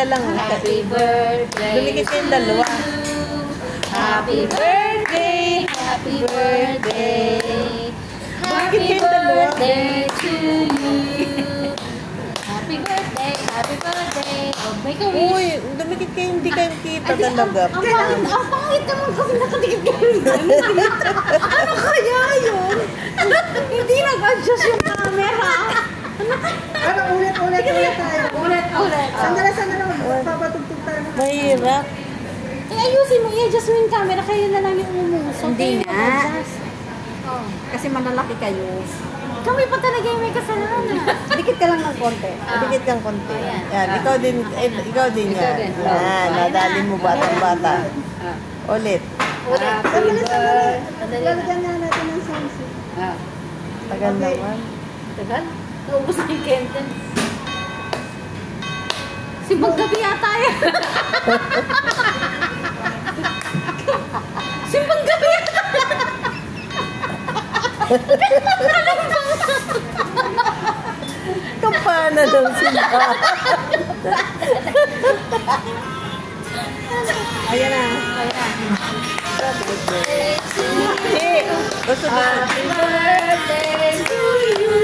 ka lang. Happy birthday. Dumikit kayong dalawa. Happy birthday. Happy birthday. Happy Dumikit kayong dalawa. birthday to you. Happy birthday. Happy birthday. Oh, make a wish. Uy, dumikit kayo, hindi kayo kita talaga. Ang pangit naman kasi nakadikit kayo. Ano kaya yun? Hindi nag-adjust yung camera. Ano, ulit tayo. Ulit. Sandali lang. Papatugtog tayo. Mahirap. Ayusin mo, i-adjust mo yung camera. Kayo na lang yung umusok. Hindi nga. Oh. Kasi malalaki kayo. Kami pa talaga yung may kasalanan. Dikit ka lang ng konti. Dumikit kang konti. Ayan. Yan, ikaw din yan. din. Yan, nadali mo batang-bata. Ulit. Happy birthday. Lalagyan na natin ng sound. Tagal naman. Tagal? Naubos na yung Kenten. Simbang gabi yata yan. Simbang gabi yata. Kampana daw sila. Ayan na. Eh, gusto na. Happy birthday to you.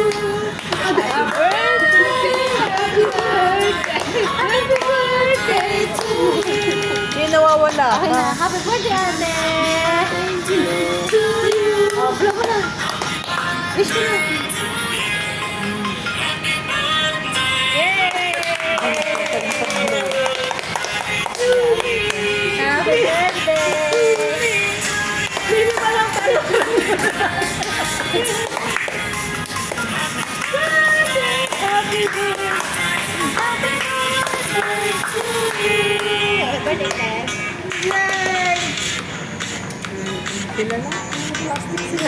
Happy birthday. Happy birthday. Happy birthday to you. Hindi nawawala. Okay na. Happy birthday, ate. To you. Oh, blow mo na. Wish ko na. Happy birthday! Hindi pa lang tayo. Happy birthday! Happy birthday to you! Happy birthday, Dad! Yay! Sila lang. Plastic sila.